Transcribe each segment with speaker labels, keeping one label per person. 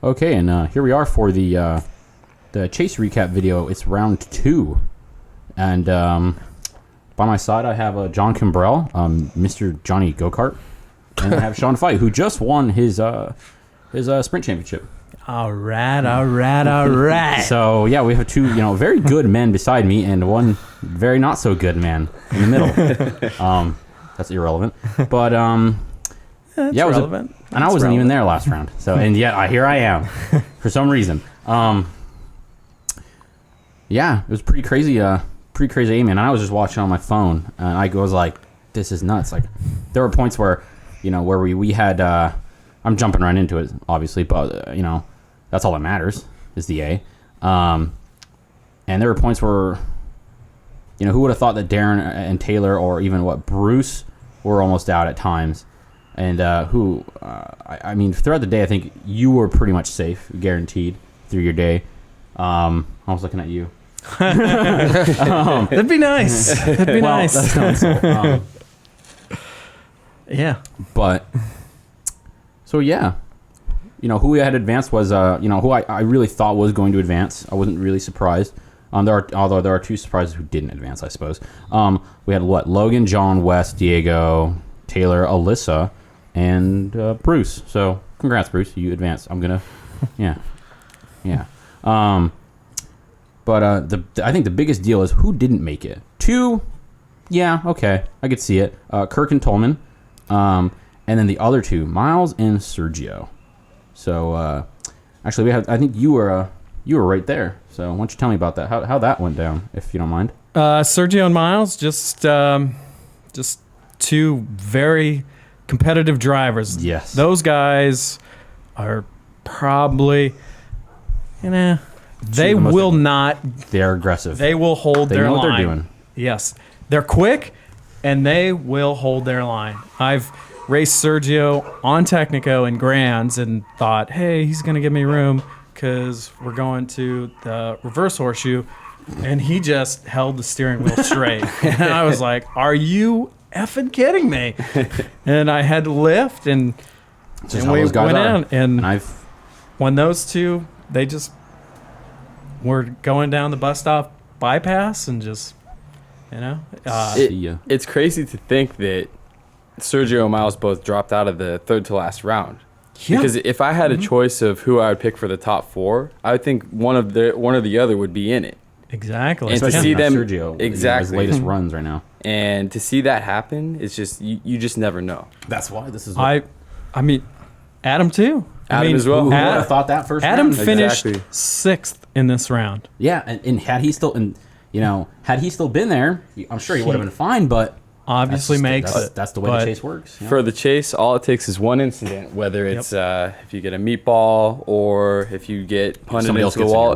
Speaker 1: Okay, and here we are for the chase recap video. It's round 2, and by my side I have John Kimbrell, Mr. Johnny Go-Kart, and I have Sean Fight, who just won his sprint championship.
Speaker 2: All right.
Speaker 1: So yeah, we have two very good men beside me, and one very not so good man in the middle. That's irrelevant, but
Speaker 2: That's
Speaker 1: yeah,
Speaker 2: relevant.
Speaker 1: And I wasn't even there last round. So, and yet here I am for some reason. Yeah, it was pretty crazy aiming. And I was just watching on my phone, and I was like, this is nuts. Like, there were points where, where we had, I'm jumping right into it, obviously, but, that's all that matters is the A. And there were points where, who would have thought that Darren and Taylor, or even Bruce, were almost out at times. And I mean, throughout the day, I think you were pretty much safe, guaranteed, through your day. I was looking at you.
Speaker 2: That'd be nice. That'd be nice.
Speaker 1: That's not so.
Speaker 2: Yeah.
Speaker 1: But, so yeah. Who we had advanced was, who I really thought was going to advance. I wasn't really surprised. Although there are two surprises who didn't advance, I suppose. We had Logan, John, Wes, Diego, Taylor, Alyssa, and Bruce. So congrats, Bruce, you advanced. I'm gonna yeah but I think the biggest deal is who didn't make it. 2, yeah, okay, I could see it. Kirk and Tolman, and then the other 2, Miles and Sergio. So actually I think you were right there, so why don't you tell me about that, how that went down, if you don't mind.
Speaker 2: Sergio and Miles, just 2 very competitive drivers.
Speaker 1: Yes.
Speaker 2: Those guys are probably, they will not.
Speaker 1: They are aggressive.
Speaker 2: They will hold their line.
Speaker 1: They know what they're doing.
Speaker 2: Yes. They're quick, and they will hold their line. I've raced Sergio on Technico in Grands and thought, hey, he's going to give me room because we're going to the reverse horseshoe, and he just held the steering wheel straight. And I was like, are you effing kidding me? And I had to lift, and we went in, and when those 2, they just were going down the bus stop bypass, and just
Speaker 3: it's crazy to think that Sergio and Miles both dropped out of the third to last round. Yeah. Because if I had a choice of who I would pick for the top 4, I would think one or the other would be in it.
Speaker 2: Exactly.
Speaker 3: And to see them,
Speaker 1: Sergio,
Speaker 3: exactly,
Speaker 1: his latest runs right now,
Speaker 3: and to see that happen, it's just you just never know.
Speaker 1: That's why this is.
Speaker 2: I mean, Adam too.
Speaker 3: Adam as well.
Speaker 1: Who would have thought that first
Speaker 2: Adam
Speaker 1: round?
Speaker 2: finished 6th in this round.
Speaker 1: Yeah, and had he still been there, I'm sure he would have been fine. But
Speaker 2: obviously
Speaker 1: that's the way the chase works.
Speaker 3: For the chase, all it takes is one incident, whether it's if you get a meatball or if you get punted into the wall.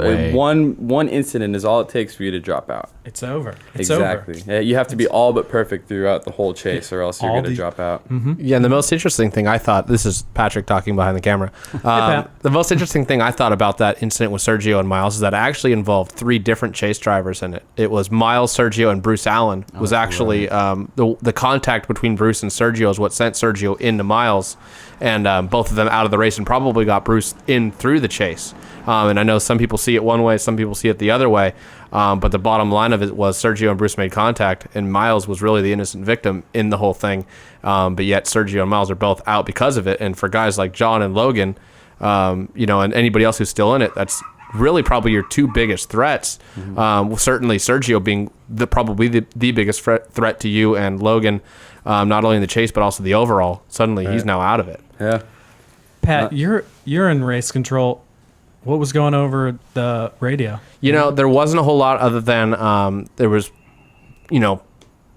Speaker 3: One incident is all it takes for you to drop out.
Speaker 2: It's over.
Speaker 3: Exactly. Yeah, you have to be all but perfect throughout the whole chase, or else you're going to drop out.
Speaker 4: Mm-hmm. Yeah, and the most interesting thing I thought, this is Patrick talking behind the camera. The most interesting thing I thought about that incident with Sergio and Miles is that it actually involved 3 different chase drivers in it. It was Miles, Sergio, and Bruce Allen. Was actually the contact between Bruce and Sergio is what sent Sergio into Miles, and both of them out of the race, and probably got Bruce in through the chase. And I know some people see it one way, some people see it the other way. But the bottom line of it was Sergio and Bruce made contact, and Miles was really the innocent victim in the whole thing. But yet Sergio and Miles are both out because of it. And for guys like John and Logan, and anybody else who's still in it, that's really probably your 2 biggest threats. Certainly Sergio being probably the biggest threat to you, and Logan, not only in the chase but also the overall. Suddenly he's now out of it.
Speaker 3: Yeah.
Speaker 2: Pat, you're in race control. What was going over the radio?
Speaker 4: There wasn't a whole lot other than there was,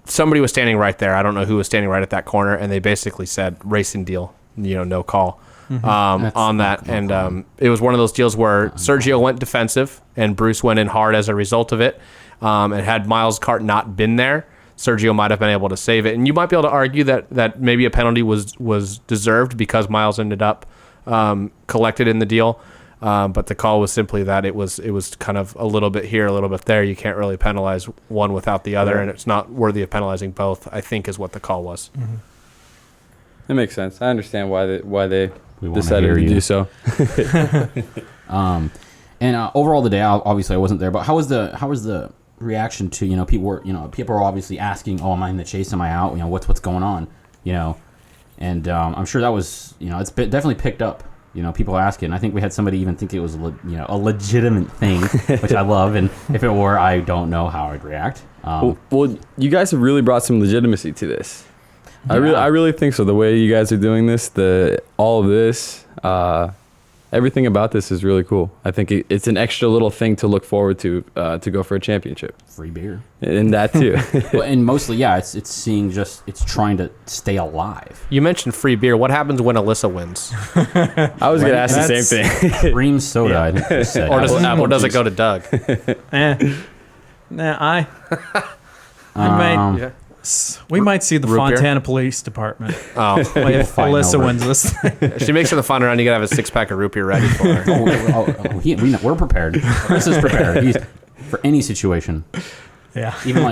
Speaker 4: somebody was standing right there. I don't know who was standing right at that corner, and they basically said racing deal, no call on that. And it was one of those deals where Sergio went defensive and Bruce went in hard as a result of it. And had Miles' cart not been there, Sergio might have been able to save it. And you might be able to argue that maybe a penalty was deserved because Miles ended up collected in the deal. But the call was simply that it was kind of a little bit here, a little bit there. You can't really penalize one without the other, and it's not worthy of penalizing both, I think, is what the call was.
Speaker 3: That makes sense. I understand why they
Speaker 1: We wanna
Speaker 3: decided
Speaker 1: hear
Speaker 3: to
Speaker 1: you.
Speaker 3: do so.
Speaker 1: And overall, the day, obviously, I wasn't there. But how was the reaction to people were obviously asking, "Oh, am I in the chase? Am I out? What's going on?" And I'm sure that was it's definitely picked up. People asking. I think we had somebody even think it was a legitimate thing, which I love. And if it were, I don't know how I'd react.
Speaker 3: Well, you guys have really brought some legitimacy to this. I really think so. The way you guys are doing this, all of this, everything about this is really cool. I think it's an extra little thing to look forward to go for a championship.
Speaker 1: Free beer.
Speaker 3: And that too.
Speaker 1: Well, and mostly, yeah, it's trying to stay alive.
Speaker 4: You mentioned free beer. What happens when Alyssa wins?
Speaker 3: I was going to ask the same thing.
Speaker 1: Cream soda, I think you said.
Speaker 4: Or does it go to Doug?
Speaker 2: I might. We might see the
Speaker 4: root beer?
Speaker 2: Fontana Police Department
Speaker 4: Oh,
Speaker 2: if
Speaker 1: fighting
Speaker 2: Alyssa
Speaker 1: over it.
Speaker 2: wins this thing.
Speaker 4: she makes her the fun around. You gotta have a 6-pack of root beer ready for her.
Speaker 1: We're prepared. This is prepared. He's for any situation.
Speaker 2: Yeah.
Speaker 1: Even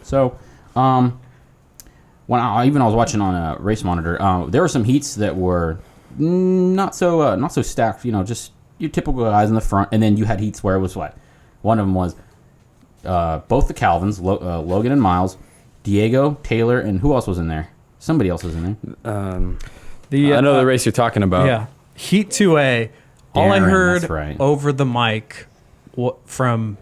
Speaker 1: So, when I was watching on a race monitor, there were some heats that were not so stacked. Just your typical guys in the front, and then you had heats where it was what? One of them was both the Calvins, Logan and Miles, Diego, Taylor, and who else was in there? Somebody else was in there.
Speaker 3: I know the race you're talking about.
Speaker 2: Yeah. Heat 2A. All I
Speaker 1: Darren,
Speaker 2: heard
Speaker 1: that's right.
Speaker 2: over the mic from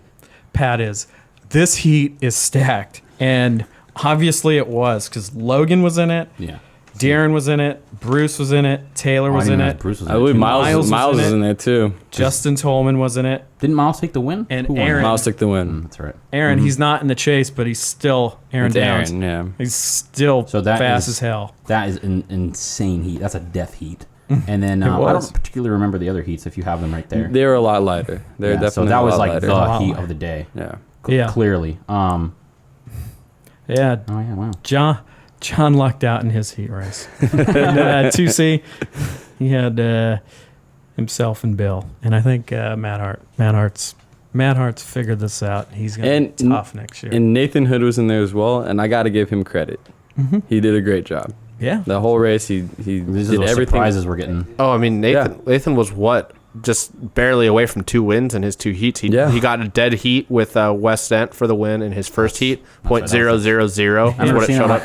Speaker 2: Pat is this heat is stacked. And obviously it was because Logan was in it.
Speaker 1: Yeah.
Speaker 2: Darren was in it. Bruce was in it. Taylor was in it.
Speaker 1: Bruce was
Speaker 3: I believe
Speaker 1: too.
Speaker 3: Miles was in there too.
Speaker 2: Justin Tolman was in it.
Speaker 1: Didn't Miles take the win?
Speaker 2: And
Speaker 1: Who won?
Speaker 2: Aaron.
Speaker 3: Miles took the win.
Speaker 1: That's right.
Speaker 2: Aaron, he's not in the chase, but he's still Aaron
Speaker 3: It's
Speaker 2: Downs.
Speaker 3: Aaron, yeah.
Speaker 2: He's still
Speaker 1: So that
Speaker 2: fast
Speaker 1: is-
Speaker 2: as hell.
Speaker 1: That is an insane heat. That's a death heat. And then I
Speaker 2: was.
Speaker 1: don't particularly remember the other heats if you have them right there.
Speaker 3: They were a lot lighter. They're
Speaker 1: Yeah,
Speaker 3: definitely
Speaker 1: so that
Speaker 3: a
Speaker 1: was
Speaker 3: lot
Speaker 1: like
Speaker 3: lighter.
Speaker 1: the
Speaker 2: lot
Speaker 1: heat
Speaker 2: lighter.
Speaker 1: of the day.
Speaker 3: Yeah.
Speaker 2: Yeah.
Speaker 1: Clearly.
Speaker 2: Yeah.
Speaker 1: Oh yeah. Wow.
Speaker 2: John lucked out in his heat race. And, 2C, he had himself and Bill, and I think Matt Hart's figured this out. He's gonna be tough next year.
Speaker 3: And Nathan Hood was in there as well, and I got to give him credit. He did a great job.
Speaker 2: Yeah,
Speaker 3: The whole race, he
Speaker 1: These are
Speaker 3: did
Speaker 1: those
Speaker 3: everything.
Speaker 1: surprises we're getting.
Speaker 4: Oh, I mean, Nathan was what? Just barely away from 2 wins in his 2 heats. He got a dead heat with Wes Dent for the win in his first heat. .000 is what it showed up.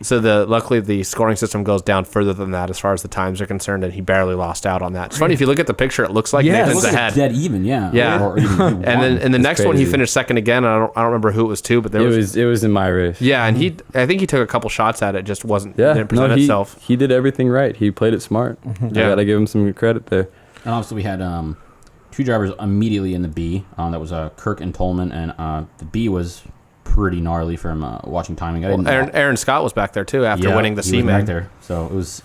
Speaker 4: So luckily the scoring system goes down further than that as far as the times are concerned, and he barely lost out on that. It's funny if you look at the picture, it looks like
Speaker 2: Yeah, it
Speaker 4: Nathan's
Speaker 2: looks
Speaker 4: ahead.
Speaker 1: Dead even, yeah.
Speaker 4: Yeah.
Speaker 1: Or even
Speaker 4: And then in the next one, he
Speaker 3: crazy.
Speaker 4: finished second again. I don't remember who it was to, but there was
Speaker 3: It was in my race.
Speaker 4: yeah, and I think he took a couple shots at it, just didn't
Speaker 3: Yeah.
Speaker 4: present itself.
Speaker 3: He did everything right. He played it smart. I
Speaker 4: Yeah.
Speaker 3: got to give him some credit there.
Speaker 1: And obviously we had 2 drivers immediately in the B. That was Kirk and Tolman, and the B was pretty gnarly from watching timing. I didn't.
Speaker 4: Aaron Scott was back there too after winning the
Speaker 1: he was back
Speaker 4: C-Main.
Speaker 1: there. So it was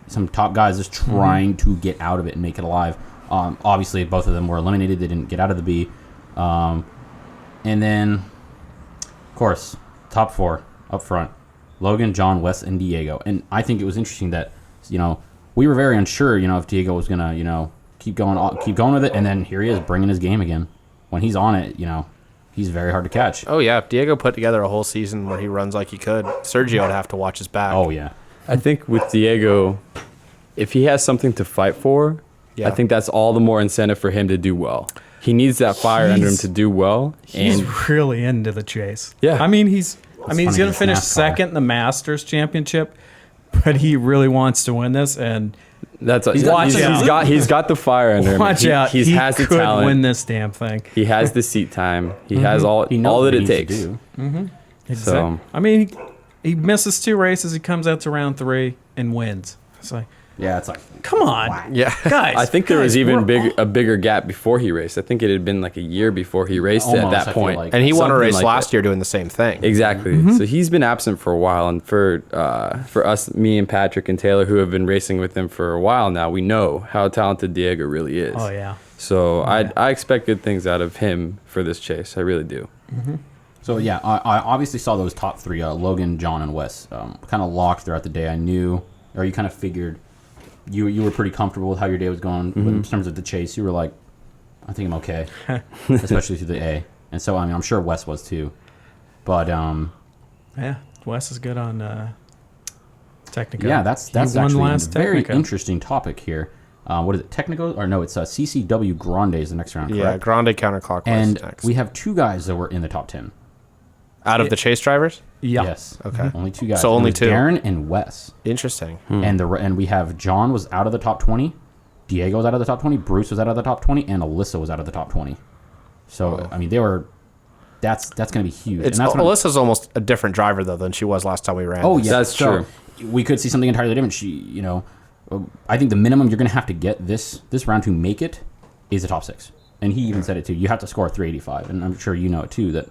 Speaker 1: some top guys just trying to get out of it and make it alive. Obviously, both of them were eliminated. They didn't get out of the B. And then, of course, top 4 up front: Logan, John, Wes, and Diego. And I think it was interesting that we were very unsure if Diego was gonna keep going with it. And then here he is bringing his game again. When he's on it, he's very hard to catch.
Speaker 4: Oh yeah, if Diego put together a whole season where he runs like he could, Sergio would have to watch his back.
Speaker 1: Oh yeah.
Speaker 3: I think with Diego, if he has something to fight for,
Speaker 4: Yeah.
Speaker 3: I think that's all the more incentive for him to do well. He needs that fire under him to do well.
Speaker 2: he's
Speaker 3: And
Speaker 2: really into the chase.
Speaker 3: Yeah.
Speaker 2: I mean he's
Speaker 1: funny,
Speaker 2: gonna
Speaker 1: this
Speaker 2: finish
Speaker 1: NASCAR.
Speaker 2: second in the Masters Championship, but he really wants to win this. And
Speaker 3: he's
Speaker 2: Watch out.
Speaker 3: he's got the fire under him.
Speaker 2: watch out,
Speaker 3: He has the
Speaker 2: could
Speaker 3: talent.
Speaker 2: win this damn thing.
Speaker 3: He has the seat time. He has all
Speaker 1: He knows
Speaker 3: all
Speaker 1: what
Speaker 3: that
Speaker 1: he
Speaker 3: it
Speaker 1: needs to
Speaker 3: takes.
Speaker 1: do.
Speaker 3: So
Speaker 2: I mean, he misses 2 races. He comes out to round 3 and wins. It's like,
Speaker 1: Yeah, it's like
Speaker 2: come on,
Speaker 4: Yeah.
Speaker 2: guys.
Speaker 3: I think there
Speaker 2: guys,
Speaker 3: was even
Speaker 2: we're
Speaker 3: a bigger gap before he raced. I think it had been like a year before he raced at
Speaker 1: Almost, I
Speaker 3: that
Speaker 1: feel
Speaker 3: point.
Speaker 1: like.
Speaker 4: And he won a
Speaker 3: Something
Speaker 4: race
Speaker 3: like
Speaker 4: last
Speaker 3: that.
Speaker 4: year doing the same thing.
Speaker 3: Exactly. So he's been absent for a while, and for us, me and Patrick and Taylor, who have been racing with him for a while now, we know how talented Diego really is.
Speaker 2: Oh yeah.
Speaker 3: So I expect good things out of him for this chase. I really do.
Speaker 1: So yeah, I obviously saw those top 3: Logan, John, and Wes, kind of locked throughout the day. I knew, or you kind of figured, you were pretty comfortable with how your day was going in terms of the chase. You were like, I think I'm okay, especially through the A. And so I mean, I'm sure Wes was too. But
Speaker 2: Yeah, Wes is good on Technico.
Speaker 1: Yeah, that's
Speaker 2: He won
Speaker 1: actually a
Speaker 2: last
Speaker 1: very
Speaker 2: Technico.
Speaker 1: interesting topic here. What is it? Technico? Or no, it's CCW Grande is the next round,
Speaker 4: Yeah,
Speaker 1: correct?
Speaker 4: Grande counterclockwise
Speaker 1: And
Speaker 4: next.
Speaker 1: we have 2 guys that were in the top 10.
Speaker 4: Out of the chase drivers?
Speaker 2: Yeah.
Speaker 1: Yes.
Speaker 4: Okay.
Speaker 1: Only 2 guys.
Speaker 4: So
Speaker 1: And it
Speaker 4: only
Speaker 1: was
Speaker 4: 2.
Speaker 1: Darren and Wes.
Speaker 4: Interesting.
Speaker 1: And we have John was out of the top 20. Diego was out of the top 20. Bruce was out of the top 20. And Alyssa was out of the top 20. So, I mean, they were... That's going to be huge.
Speaker 4: It's
Speaker 1: and that's what I'm-
Speaker 4: Alyssa's almost a different driver though than she was last time we ran.
Speaker 1: Oh,
Speaker 4: this.
Speaker 1: yeah.
Speaker 3: That's true.
Speaker 1: We could see something entirely different. I think the minimum you're going to have to get this round to make it is a top 6. And he even said it too. You have to score 385. And I'm sure you know it too, that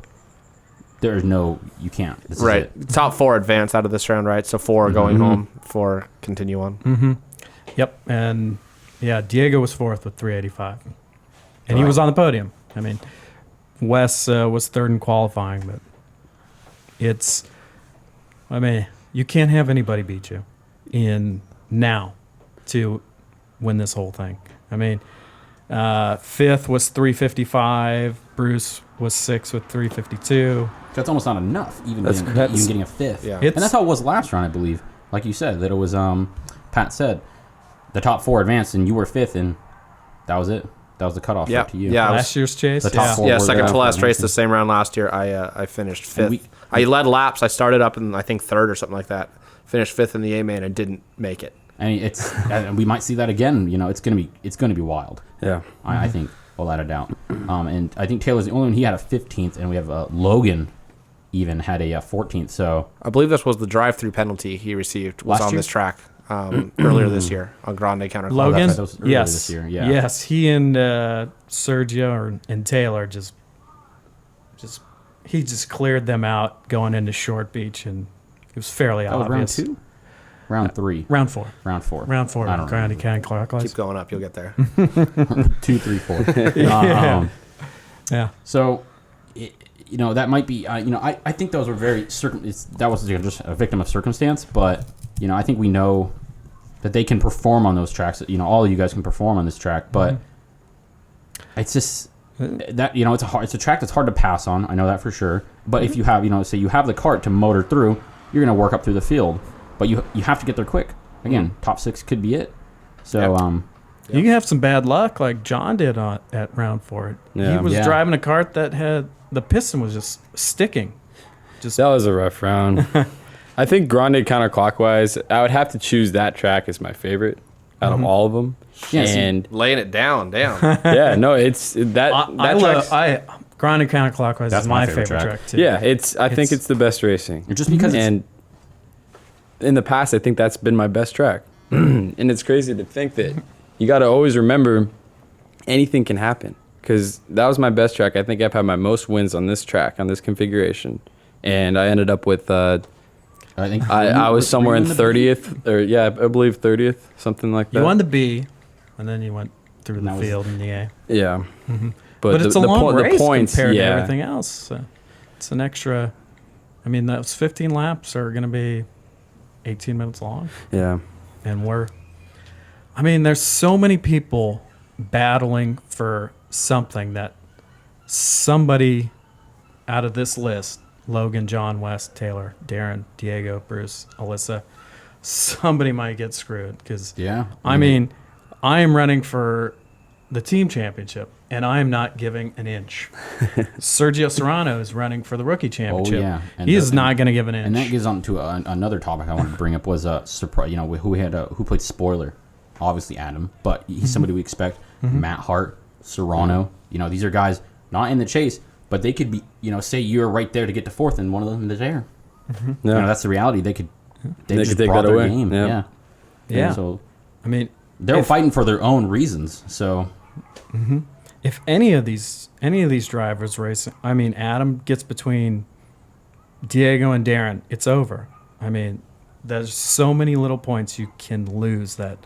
Speaker 1: there is no... You can't. This is
Speaker 4: Right.
Speaker 1: it.
Speaker 4: Top 4 advance out of this round, right? So 4 are going home, 4 continue on.
Speaker 2: Yep. And yeah, Diego was 4th with 385. And he was on the podium. I mean, Wes was 3rd in qualifying, but you can't have anybody beat you in now to win this whole thing. I mean, 5th was 355. Bruce was 6th with 352.
Speaker 1: That's almost not enough, even
Speaker 3: That's-
Speaker 1: getting,
Speaker 3: that's-
Speaker 1: even getting a 5th.
Speaker 4: Yeah.
Speaker 1: And that's how it was last round, I believe. Like you said, that it was, Pat said, the top 4 advanced, and you were 5th, and that was it. That was the cutoff
Speaker 4: Yeah.
Speaker 1: to you.
Speaker 4: Yeah.
Speaker 2: Last year's chase.
Speaker 1: The top
Speaker 2: yeah.
Speaker 1: 4
Speaker 4: Yeah,
Speaker 1: were
Speaker 4: second
Speaker 1: there
Speaker 4: to last
Speaker 1: for
Speaker 4: race the
Speaker 1: advancing.
Speaker 4: same round last year. I finished 5th.
Speaker 1: we-
Speaker 4: I led laps. I started up in I think 3rd or something like that. Finished 5th in the A main and didn't make it.
Speaker 1: I mean, it's and we might see that again. It's gonna be wild.
Speaker 3: Yeah.
Speaker 1: I think, without a doubt. And I think Taylor's the only one. He had a 15th, and we have Logan even had a 14th. So
Speaker 4: I believe this was the drive-through penalty he received was
Speaker 1: Last
Speaker 4: on
Speaker 1: year?
Speaker 4: this track earlier this year on Grande counterclockwise.
Speaker 2: Logan?
Speaker 1: that was earlier
Speaker 2: Yes.
Speaker 1: this year, yeah.
Speaker 2: Yes. He and Sergio and Taylor just cleared them out going into Short Beach, and it was fairly
Speaker 1: that was round
Speaker 2: obvious.
Speaker 1: 2, round 3,
Speaker 2: Round 4.
Speaker 1: round 4,
Speaker 2: Round 4.
Speaker 1: I don't know.
Speaker 2: Grande counterclockwise.
Speaker 4: Keep going up, you'll get there.
Speaker 1: 2, 3, 4.
Speaker 2: Yeah.
Speaker 1: So, that might be. I think those were very that was just a victim of circumstance, but I think we know that they can perform on those tracks. All of you guys can perform on this track, but it's just that it's a track that's hard to pass on. I know that for sure. But if you have say you have the cart to motor through, you're going to work up through the field, but you have to get there quick. Again, top 6 could be it. So
Speaker 2: You can have some bad luck like John did at round 4.
Speaker 3: Yeah.
Speaker 2: He was
Speaker 1: Yeah.
Speaker 2: driving a cart that had the piston was just sticking.
Speaker 3: That was a rough round. I think Grande counterclockwise, I would have to choose that track as my favorite out of all of them.
Speaker 1: Yeah, see-
Speaker 3: And
Speaker 4: Laying it down.
Speaker 3: yeah, no, it's that track's-
Speaker 2: Grande counterclockwise
Speaker 1: That's
Speaker 2: is
Speaker 1: my
Speaker 2: my
Speaker 1: favorite
Speaker 2: favorite
Speaker 1: track.
Speaker 2: track too.
Speaker 3: yeah, I think it's the best racing.
Speaker 1: just because it's,
Speaker 3: And in the past, I think that's been my best track. And it's crazy to think that you got to always remember anything can happen, because that was my best track. I think I've had my most wins on this track, on this configuration. And I ended up with,
Speaker 1: I think
Speaker 3: I was somewhere in
Speaker 1: the
Speaker 3: 30th, or yeah, I believe 30th, something like that.
Speaker 2: You won the B, and then you went through the
Speaker 1: That was-
Speaker 2: field in the A.
Speaker 3: Yeah.
Speaker 2: But it's a long race
Speaker 3: the points,
Speaker 2: compared
Speaker 3: yeah.
Speaker 2: to everything else. So it's an extra. I mean, those 15 laps are going to be 18 minutes long,
Speaker 3: Yeah.
Speaker 2: and there's so many people battling for something that somebody out of this list, Logan, John, West, Taylor, Darren, Diego, Bruce, Alyssa, somebody might get screwed, because
Speaker 1: Yeah.
Speaker 2: I mean, I am running for the team championship, and I am not giving an inch. Sergio Serrano is running for the rookie championship.
Speaker 1: yeah. And
Speaker 2: He
Speaker 1: the-
Speaker 2: is not going to give an inch.
Speaker 1: And that gets on to another topic I wanted to bring up was surprise. Who played spoiler? Obviously Adam, but he's somebody we expect. Matt Hart, Serrano. These are guys not in the chase, but they could be. Say you're right there to get to 4th, and one of them is there.
Speaker 3: Yeah.
Speaker 1: That's the reality. They could. They
Speaker 3: They
Speaker 1: just
Speaker 3: could take
Speaker 1: brought
Speaker 3: that
Speaker 1: their
Speaker 3: away.
Speaker 1: game.
Speaker 3: Yeah.
Speaker 1: Yeah.
Speaker 2: Yeah.
Speaker 1: So
Speaker 2: I mean,
Speaker 1: they're fighting for their own reasons. So
Speaker 2: if any of these drivers racing, Adam gets between Diego and Darren, it's over. There's so many little points you can lose, that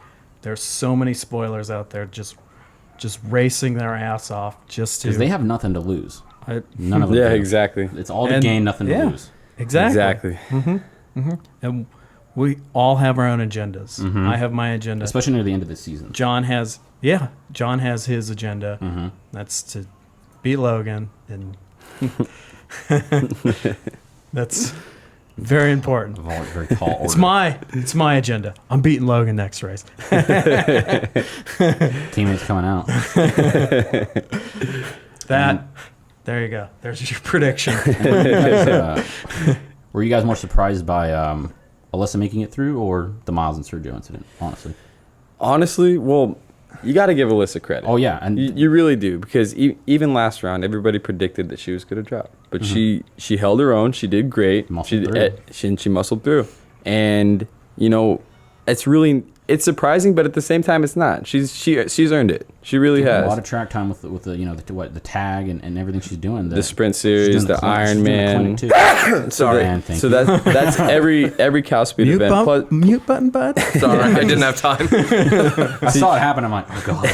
Speaker 2: there's so many spoilers out there just racing their ass off just to.
Speaker 1: because they have nothing to lose.
Speaker 2: I-
Speaker 1: None of them.
Speaker 3: Yeah,
Speaker 1: do.
Speaker 3: exactly.
Speaker 1: It's all to
Speaker 2: And-
Speaker 1: gain, nothing
Speaker 2: yeah.
Speaker 1: to lose.
Speaker 2: Exactly.
Speaker 3: Exactly.
Speaker 2: And we all have our own agendas. I have my agenda.
Speaker 1: Especially near the end of the season.
Speaker 2: John has his agenda. That's to beat Logan, and that's Very important.
Speaker 1: Very tall order.
Speaker 2: It's my agenda. I'm beating Logan next race.
Speaker 1: Teammates coming out.
Speaker 2: There you go. There's your prediction.
Speaker 1: Were you guys more surprised by Alyssa making it through or the Miles and Sergio incident, honestly?
Speaker 3: Honestly, well, you got to give Alyssa credit.
Speaker 1: Oh, yeah. And
Speaker 3: you really do, because even last round, everybody predicted that she was going to drop. But she held her own. She did great. She muscled through. And, it's surprising, but at the same time, it's not. She's earned it. She really has.
Speaker 1: A lot of track time with the tag and everything she's doing.
Speaker 3: The sprint series, the Ironman.
Speaker 4: Sorry.
Speaker 3: So that's every CalSpeed event.
Speaker 2: Mute button, bud.
Speaker 4: Sorry, I didn't have time.
Speaker 1: I saw it happen. I'm like, oh god.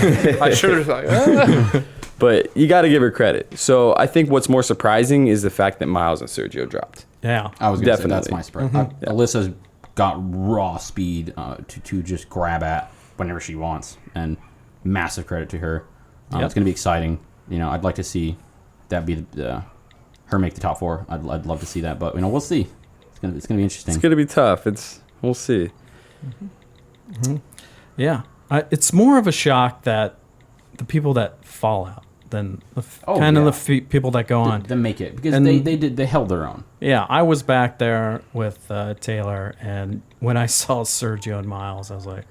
Speaker 4: I should have like.
Speaker 3: But you got to give her credit. So I think what's more surprising is the fact that Miles and Sergio dropped.
Speaker 2: Yeah,
Speaker 1: I was gonna say
Speaker 3: Definitely.
Speaker 1: that's my surprise. Alyssa's got raw speed to just grab at whenever she wants, and massive credit to her. It's going to be exciting. I'd like to see that be her make the top 4. I'd love to see that, but we'll see. It's gonna be interesting.
Speaker 3: It's going to be tough. We'll see.
Speaker 2: Mm-hmm. Yeah, it's more of a shock that the people that fall out than the people that go on.
Speaker 1: They make it because they held their own.
Speaker 2: Yeah, I was back there with Taylor, and when I saw Sergio and Miles, I was like,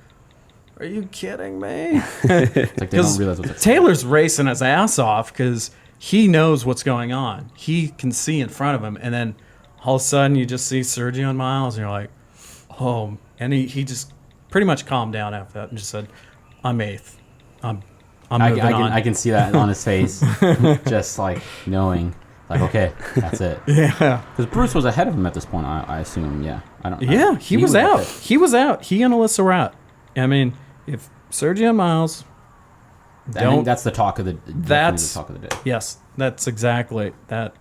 Speaker 2: "Are you kidding me?"
Speaker 1: It's like they don't realize what's
Speaker 2: Taylor's racing his ass off because he knows what's going on. He can see in front of him, and then all of a sudden you just see Sergio and Miles, and you're like, "Oh!" And he just pretty much calmed down after that and just said, "I'm 8th. I'm moving on."
Speaker 1: I can see that on his face, just like knowing, like, okay, that's it.
Speaker 2: Yeah,
Speaker 1: because Bruce was ahead of him at this point. I assume. Yeah, I don't.
Speaker 2: Yeah, he was out. He was out. He and Alyssa were out. I mean, if Sergio and Miles
Speaker 1: I think that's the talk of the. That's the talk of the day.
Speaker 2: Yes, that's exactly that.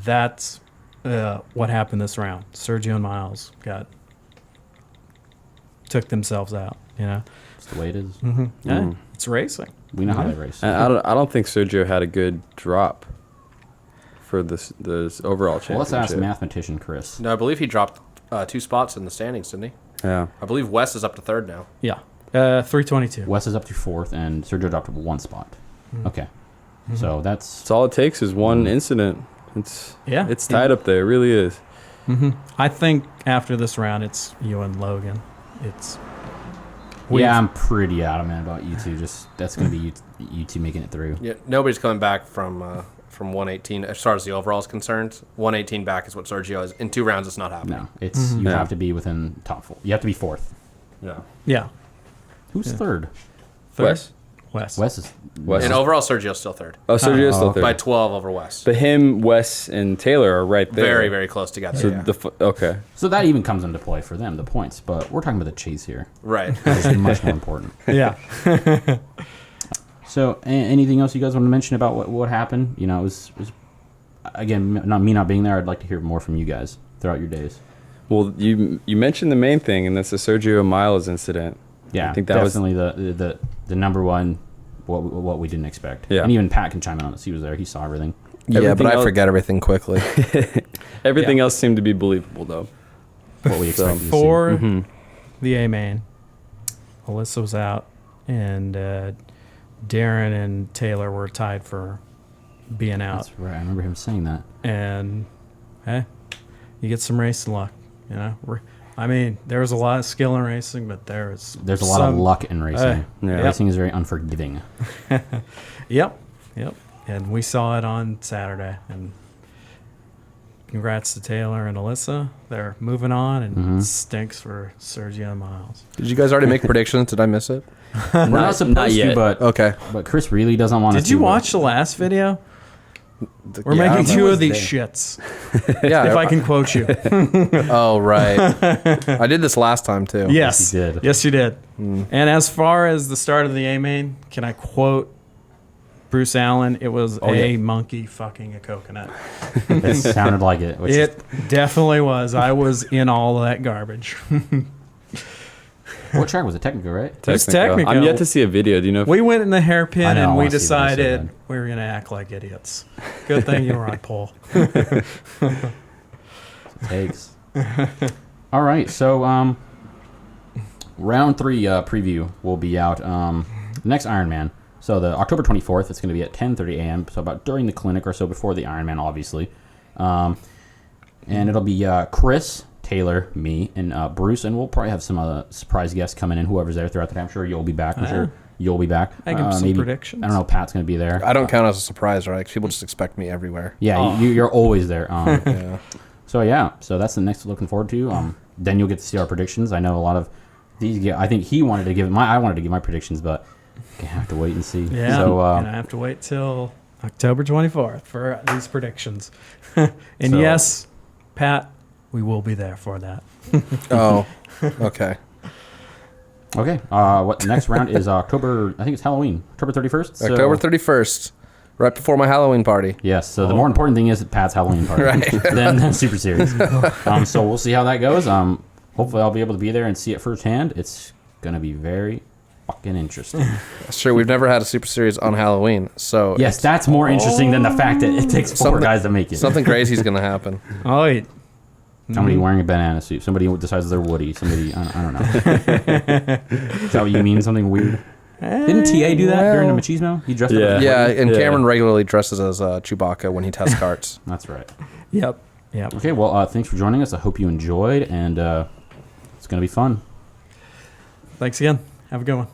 Speaker 2: That's what happened this round. Sergio and Miles took themselves out.
Speaker 1: It's the way it is.
Speaker 2: Mm-hmm. Yeah, it's racing.
Speaker 1: We know how they race.
Speaker 3: And I don't think Sergio had a good drop for this overall championship.
Speaker 1: Well, let's ask mathematician Chris.
Speaker 4: No, I believe he dropped 2 spots in the standings, didn't he?
Speaker 3: Yeah.
Speaker 4: I believe Wes is up to 3rd now.
Speaker 2: Yeah, 322.
Speaker 1: Wes is up to 4th, and Sergio dropped 1 spot. Okay, so that's
Speaker 3: all it takes is one incident. It's tied up there. It really is.
Speaker 2: Mm-hmm. I think after this round, it's you and Logan.
Speaker 1: I'm pretty adamant about you two. That's going to be you two making it through.
Speaker 4: Yeah, nobody's coming back from 118 as far as the overall is concerned. 118 back is what Sergio is. In 2 rounds, it's not happening.
Speaker 1: No, it's you have to be within top 4. You have to be 4th.
Speaker 4: Yeah.
Speaker 2: Yeah.
Speaker 1: Who's 3rd?
Speaker 3: Wes.
Speaker 1: Wes is.
Speaker 4: And overall, Sergio's still 3rd.
Speaker 3: Oh, Sergio's still 3rd.
Speaker 4: By 12 over Wes.
Speaker 3: But him, Wes, and Taylor are right there.
Speaker 4: Very, very close together.
Speaker 3: So okay.
Speaker 1: So that even comes into play for them, the points. But we're talking about the chase here.
Speaker 4: Right.
Speaker 1: It's much more important.
Speaker 2: Yeah.
Speaker 1: So anything else you guys want to mention about what happened? It was again, not being there. I'd like to hear more from you guys throughout your days.
Speaker 3: Well, you mentioned the main thing, and that's the Sergio Miles incident.
Speaker 1: Yeah,
Speaker 3: I think that
Speaker 1: definitely the number one. What we didn't expect.
Speaker 3: Yeah.
Speaker 1: And even Pat can chime in on this. He was there. He saw everything.
Speaker 5: Yeah, but I forget everything quickly.
Speaker 3: Everything else seemed to be believable, though.
Speaker 1: What we expected to see.
Speaker 2: For the A main, Alyssa was out, and Darren and Taylor were tied for being out.
Speaker 1: That's right. I remember him saying that.
Speaker 2: And hey, you get some racing luck. I mean, there was a lot of skill in racing, but there's
Speaker 1: a lot of luck in racing.
Speaker 3: Yeah.
Speaker 1: Racing is very unforgiving.
Speaker 2: Yep. And we saw it on Saturday. And congrats to Taylor and Alyssa. They're moving on, and stinks for Sergio and Miles.
Speaker 5: Did you guys already make predictions? Did I miss it?
Speaker 1: We're not supposed to, but
Speaker 5: Okay.
Speaker 1: But Chris really doesn't want to.
Speaker 2: Did you watch the last video? We're making 2 of these shits.
Speaker 5: Yeah.
Speaker 2: If I can quote you.
Speaker 5: Oh, right. I did this last time, too.
Speaker 2: Yes.
Speaker 1: you did.
Speaker 2: Yes, you did. And as far as the start of the A main, can I quote Bruce Allen? It was monkey fucking a coconut.
Speaker 1: It sounded like it.
Speaker 2: It definitely was. I was in all of that garbage.
Speaker 1: What track was it? Technical, right?
Speaker 2: It's technical.
Speaker 3: I'm yet to see a video. Do you know if
Speaker 2: We went in the hairpin
Speaker 1: I know, I
Speaker 2: and we
Speaker 1: wanna see that so
Speaker 2: decided
Speaker 1: bad.
Speaker 2: we were going to act like idiots. Good thing you were on pole.
Speaker 1: Takes. All right, so round 3 preview will be out next Ironman. So the October 24th, it's going to be at 10:30 a.m. So about during the clinic or so before the Ironman, obviously. And it'll be Chris, Taylor, me, and Bruce, and we'll probably have some other surprise guests coming in. Whoever's there throughout the day. I'm sure you'll be back. I'm sure you'll be back.
Speaker 2: I give some predictions.
Speaker 1: I don't know. Pat's going to be there.
Speaker 4: I don't count as a surprise, right? People just expect me everywhere.
Speaker 1: Yeah, you're always there.
Speaker 4: Yeah.
Speaker 1: So that's the next looking forward to. Then you'll get to see our predictions. I know a lot of these. I think he wanted to give I wanted to give my predictions, but gonna have to wait and see.
Speaker 2: Yeah,
Speaker 1: So
Speaker 2: and I have to wait till October 24th for these predictions. And
Speaker 1: So-
Speaker 2: yes, Pat, we will be there for that.
Speaker 4: Oh, okay.
Speaker 1: okay. What the next round is October? I think it's Halloween. October 31st. So,
Speaker 4: October 31st, right before my Halloween party.
Speaker 1: Yes. So the more important thing is Pat's Halloween party.
Speaker 4: Right.
Speaker 1: Then Super Series. So we'll see how that goes. Hopefully I'll be able to be there and see it firsthand. It's gonna be very fucking interesting.
Speaker 4: That's true. We've never had a Super Series on Halloween, so
Speaker 1: Yes, that's more interesting than the fact that it takes 4
Speaker 4: Something-
Speaker 1: guys to make it.
Speaker 4: something crazy is going to happen.
Speaker 2: Oh, wait.
Speaker 1: Somebody wearing a banana suit. Somebody who decides they're Woody. Somebody, I don't know. Is that what you mean? Something weird? Didn't TA do that during the Machismo? He dressed up as
Speaker 3: Yeah.
Speaker 1: Woody?
Speaker 4: Yeah, and
Speaker 3: Yeah.
Speaker 4: Cameron regularly dresses as Chewbacca when he tests carts.
Speaker 1: That's right.
Speaker 2: Yep.
Speaker 1: Okay, well, thanks for joining us. I hope you enjoyed, and it's going to be fun.
Speaker 2: Thanks again. Have a good one.